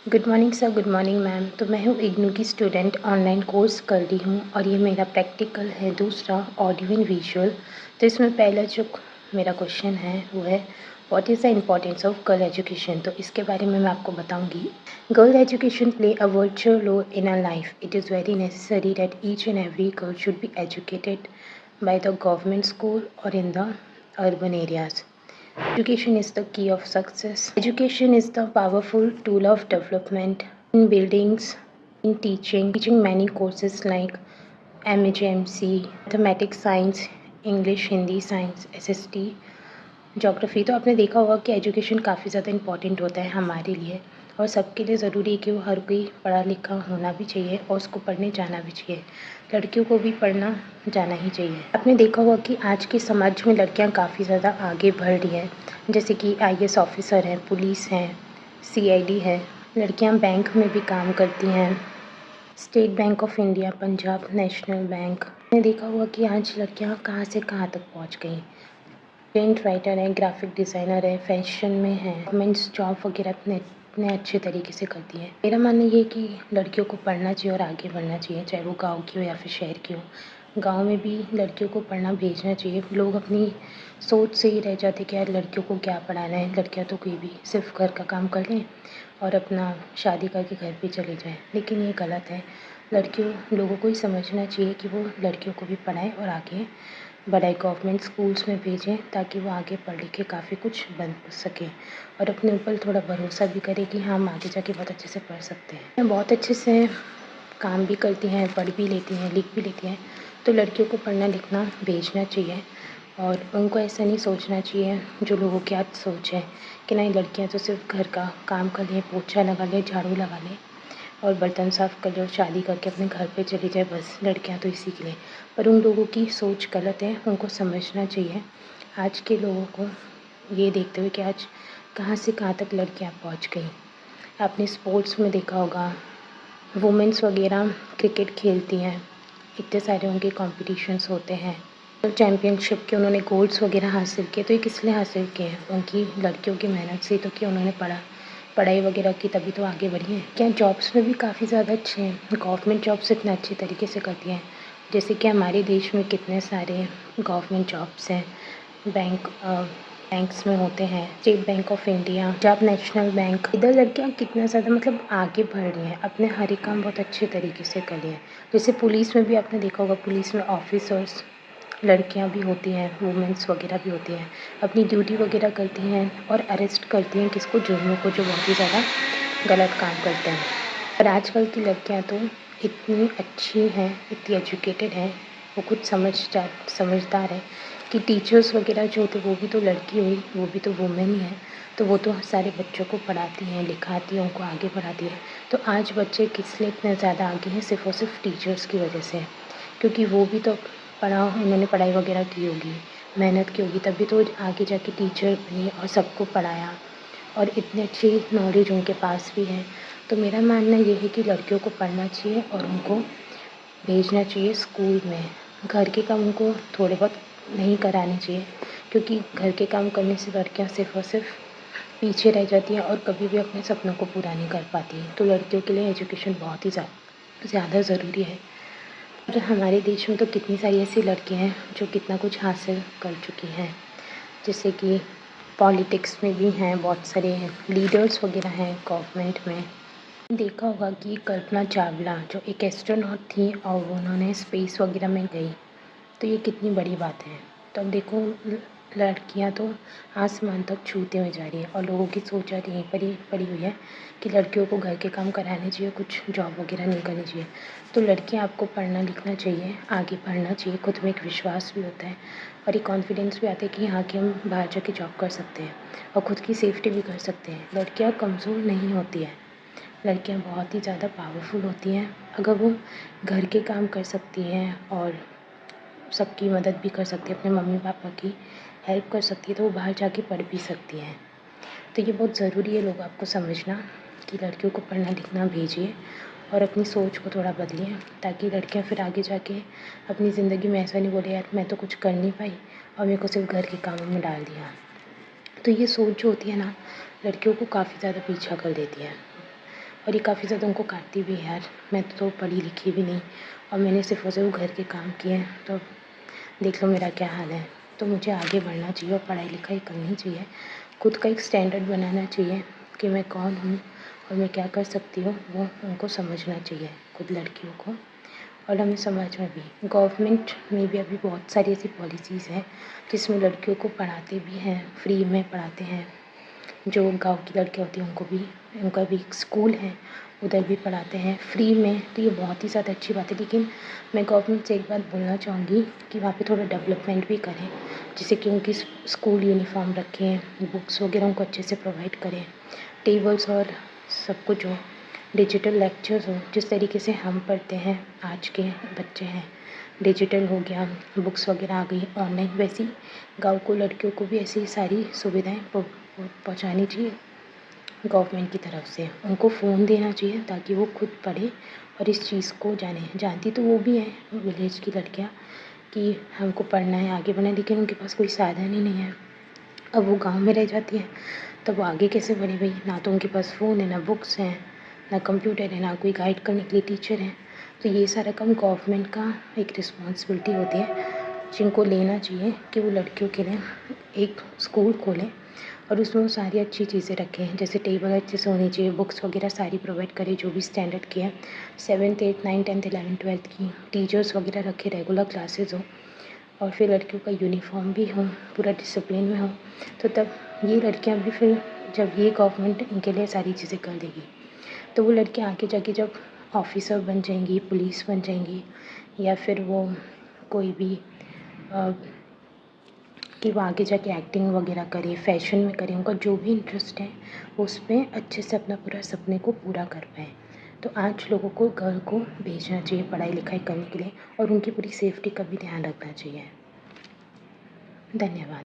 Good morning sir, good morning ma'am. तो मैं हूँ इग्नू की स्टूडेंट, ऑनलाइन कोर्स कर रही हूँ और ये मेरा प्रैक्टिकल है दूसरा, ऑडियो एंड विजुअल। तो इसमें पहला जो मेरा क्वेश्चन है वो है what is the importance of girl education. तो इसके बारे में मैं आपको बताऊँगी। Girl education play a virtual role in our life. It is very necessary that each and every girl should be educated by the government school or in the urban areas. Education is the key of success. Education is the powerful tool of development in buildings, in teaching many courses like MHMC, mathematics, science, English, Hindi, science, SST, geography. तो आपने देखा होगा कि education काफ़ी ज़्यादा important होता है हमारे लिए और सबके लिए ज़रूरी है कि वो हर कोई पढ़ा लिखा होना भी चाहिए और उसको पढ़ने जाना भी चाहिए। लड़कियों को भी पढ़ना जाना ही चाहिए। आपने देखा होगा कि आज के समाज में लड़कियां काफ़ी ज़्यादा आगे बढ़ रही हैं, जैसे कि IAS ऑफिसर हैं, पुलिस हैं, CID है। लड़कियां बैंक में भी काम करती हैं, state bank of India, Punjab national bank. आपने देखा होगा कि आज लड़कियां कहाँ से कहाँ तक पहुँच गई। पेंट राइटर है, ग्राफिक डिज़ाइनर है, फैशन में है, गवर्नमेंट्स जॉब वगैरह इतने इतने अच्छे तरीके से करती हैं। मेरा मानना ये है कि लड़कियों को पढ़ना चाहिए और आगे बढ़ना चाहिए, चाहे वो गाँव की हो या फिर शहर की हो। गाँव में भी लड़कियों को पढ़ना भेजना चाहिए। लोग अपनी सोच से ही रह जाते कि यार लड़कियों को क्या पढ़ाना है, लड़कियाँ तो कोई भी सिर्फ घर का काम कर लें और अपना शादी करके घर पे चले जाएँ, लेकिन ये गलत है। लड़कियों लोगों को ही समझना चाहिए कि वो लड़कियों को भी पढ़ाएं और आगे बढ़ाएं, गवर्नमेंट स्कूल्स में भेजें ताकि वो आगे पढ़ लिख के काफ़ी कुछ बन सकें और अपने ऊपर थोड़ा भरोसा भी करें कि हाँ, हम आगे जाके बहुत अच्छे से पढ़ सकते हैं। बहुत अच्छे से काम भी करती हैं, पढ़ भी लेती हैं, लिख भी लेती हैं। तो लड़कियों को पढ़ना लिखना भेजना चाहिए और उनको ऐसा नहीं सोचना चाहिए जो लोगों की आज सोच है कि नहीं, लड़कियां तो सिर्फ घर का काम कर लें, पोछा लगा लें, झाड़ू लगा लें और बर्तन साफ़ कर लो, शादी करके अपने घर पे चली जाए, बस लड़कियां तो इसी के लिए। पर उन लोगों की सोच गलत है, उनको समझना चाहिए आज के लोगों को, ये देखते हुए कि आज कहाँ से कहाँ तक लड़कियां पहुंच गई। आपने स्पोर्ट्स में देखा होगा, वुमेंस वगैरह क्रिकेट खेलती हैं, इतने सारे उनके कॉम्पिटिशन्स होते हैं, चैम्पियनशिप के उन्होंने गोल्ड्स वगैरह हासिल किए। तो ये किस लिए हासिल किए हैं? उनकी लड़कियों की मेहनत से तो कि उन्होंने पढ़ाई वगैरह की, तभी तो आगे बढ़ी हैं। क्या जॉब्स में भी काफ़ी ज़्यादा अच्छे हैं, गवर्नमेंट जॉब्स इतने अच्छे तरीके से करती हैं, जैसे कि हमारे देश में कितने सारे गवर्नमेंट जॉब्स हैं, बैंक्स में होते हैं, state bank of India, Punjab national bank. इधर लड़कियां कितना ज़्यादा मतलब आगे बढ़ रही हैं, अपने हर एक काम बहुत अच्छे तरीके से कर रही हैं। जैसे पुलिस में भी आपने देखा होगा, पुलिस में ऑफिसर्स लड़कियां भी होती हैं, वुमेंस वगैरह भी होती हैं, अपनी ड्यूटी वगैरह करती हैं और अरेस्ट करती हैं किसको, जुर्मों को, जो बहुत ही ज़्यादा गलत काम करते हैं। पर आजकल की लड़कियां तो इतनी अच्छी हैं, इतनी एजुकेटेड हैं, वो खुद समझदार है कि टीचर्स वगैरह जो होते वो भी तो लड़की हुई, वो भी तो वुमेन ही है, तो वो तो सारे बच्चों को पढ़ाती हैं, लिखाती हैं, उनको आगे बढ़ाती है। तो आज बच्चे किस लिए इतने ज़्यादा आगे हैं? सिर्फ़ और सिर्फ टीचर्स की वजह से, क्योंकि वो भी तो उन्होंने पढ़ाई वगैरह की होगी, मेहनत की होगी, तभी तो आगे जाके टीचर बनी और सबको पढ़ाया और इतनी अच्छी नॉलेज उनके पास भी है। तो मेरा मानना ये है कि लड़कियों को पढ़ना चाहिए और उनको भेजना चाहिए स्कूल में। घर के काम उनको थोड़े बहुत नहीं कराने चाहिए, क्योंकि घर के काम करने से लड़कियां सिर्फ़ और सिर्फ पीछे रह जाती हैं और कभी भी अपने सपनों को पूरा नहीं कर पाती हैं। तो लड़कियों के लिए एजुकेशन बहुत ही ज़्यादा ज़रूरी है। और हमारे देश में तो कितनी सारी ऐसी लड़कियां हैं जो कितना कुछ हासिल कर चुकी हैं, जैसे कि पॉलिटिक्स में भी हैं, बहुत सारे लीडर्स वगैरह हैं गवर्नमेंट में। देखा होगा कि कल्पना चावला जो एक एस्ट्रोनॉट थी और उन्होंने स्पेस वगैरह में गई, तो ये कितनी बड़ी बात है। तो अब देखो, लड़कियां तो आसमान तक छूते हुए जा रही हैं और लोगों की सोच आज यहीं पर ही पड़ी हुई है कि लड़कियों को घर के काम कराने चाहिए, कुछ जॉब वगैरह नहीं करनी चाहिए। तो लड़कियां, आपको पढ़ना लिखना चाहिए, आगे बढ़ना चाहिए, खुद में एक विश्वास भी होता है और एक कॉन्फिडेंस भी आता है कि हाँ, कि हम बाहर जाके जॉब कर सकते हैं और ख़ुद की सेफ्टी भी कर सकते हैं। लड़कियाँ कमज़ोर नहीं होती हैं, लड़कियाँ बहुत ही ज़्यादा पावरफुल होती हैं। अगर वो घर के काम कर सकती हैं और सबकी मदद भी कर सकती है, अपने मम्मी पापा की हेल्प कर सकती है, तो वो बाहर जाके पढ़ भी सकती हैं। तो ये बहुत ज़रूरी है लोग आपको समझना कि लड़कियों को पढ़ना लिखना भेजिए और अपनी सोच को थोड़ा बदलिए, ताकि लड़कियां फिर आगे जाके अपनी ज़िंदगी में ऐसा नहीं बोले यार मैं तो कुछ कर नहीं पाई और मेरे को सिर्फ घर के कामों में डाल दिया। तो ये सोच जो होती है ना, लड़कियों को काफ़ी ज़्यादा पीछा कर देती है। और ये काफ़ी ज़्यादा उनको काटती भी है यार। मैं तो पढ़ी लिखी भी नहीं और मैंने सिर्फ और सिर्फ घर के काम किए हैं, तो देख लो मेरा क्या हाल है। तो मुझे आगे बढ़ना चाहिए और पढ़ाई लिखाई करनी चाहिए, खुद का एक स्टैंडर्ड बनाना चाहिए कि मैं कौन हूँ और मैं क्या कर सकती हूँ, वो उनको समझना चाहिए, खुद लड़कियों को और हमें समाज में भी। गवर्नमेंट में भी अभी बहुत सारी ऐसी पॉलिसीज़ हैं जिसमें लड़कियों को पढ़ाते भी हैं, फ्री में पढ़ाते हैं। जो गाँव की लड़कियाँ होती हैं उनको भी, उनका भी एक स्कूल है, उधर भी पढ़ाते हैं फ्री में। तो ये बहुत ही ज़्यादा अच्छी बात है, लेकिन मैं गवर्नमेंट से एक बात बोलना चाहूँगी कि वहाँ पे थोड़ा डेवलपमेंट भी करें, जिससे कि उनकी स्कूल यूनिफ़ॉर्म रखें, बुक्स वगैरह उनको अच्छे से प्रोवाइड करें, टेबल्स और सब कुछ हो, डिजिटल लेक्चर्स हो। जिस तरीके से हम पढ़ते हैं, आज के बच्चे हैं, डिजिटल हो गया, बुक्स वगैरह आ गई ऑनलाइन, वैसी गाँव को लड़कियों को भी ऐसी सारी सुविधाएँ पहुँचानी चाहिए गवर्नमेंट की तरफ से। उनको फ़ोन देना चाहिए ताकि वो खुद पढ़े और इस चीज़ को जाने। जानती तो वो भी हैं विलेज की लड़कियाँ कि हमको पढ़ना है, आगे बढ़ना है, लेकिन उनके पास कोई साधन ही नहीं है। अब वो गाँव में रह जाती हैं, तब वो आगे कैसे बढ़े भई? ना तो उनके पास फ़ोन है, ना बुक्स हैं, ना कंप्यूटर है, ना कोई गाइड करने के लिए टीचर हैं। तो ये सारा काम गवर्नमेंट का एक रिस्पॉन्सिबिलिटी होती है, जिनको लेना चाहिए कि वो लड़कियों के लिए एक स्कूल खोलें और उसमें वो सारी अच्छी चीज़ें रखें, जैसे टेबल अच्छे से होनी चाहिए, बुक्स वगैरह सारी प्रोवाइड करें जो भी स्टैंडर्ड की है। 7th 8th 9th 10th 11th 12th की टीचर्स वगैरह रखें, रेगुलर क्लासेस हो और फिर लड़कियों का यूनिफ़ॉर्म भी हो, पूरा डिसिप्लिन में हो। तो तब ये लड़कियाँ भी फिर, जब ये गवर्नमेंट इनके लिए सारी चीज़ें कर देगी, तो वो लड़कियाँ आगे जाके जब ऑफ़िसर बन जाएँगी, पुलिस बन जाएँगी या फिर वो कोई भी अ, कि वो आगे जाके एक्टिंग वगैरह करें, फ़ैशन में करें, उनका जो भी इंटरेस्ट है वो उसमें अच्छे से अपना पूरा सपने को पूरा कर पाएँ। तो आज लोगों को गर्ल को भेजना चाहिए पढ़ाई लिखाई करने के लिए और उनकी पूरी सेफ्टी का भी ध्यान रखना चाहिए। धन्यवाद।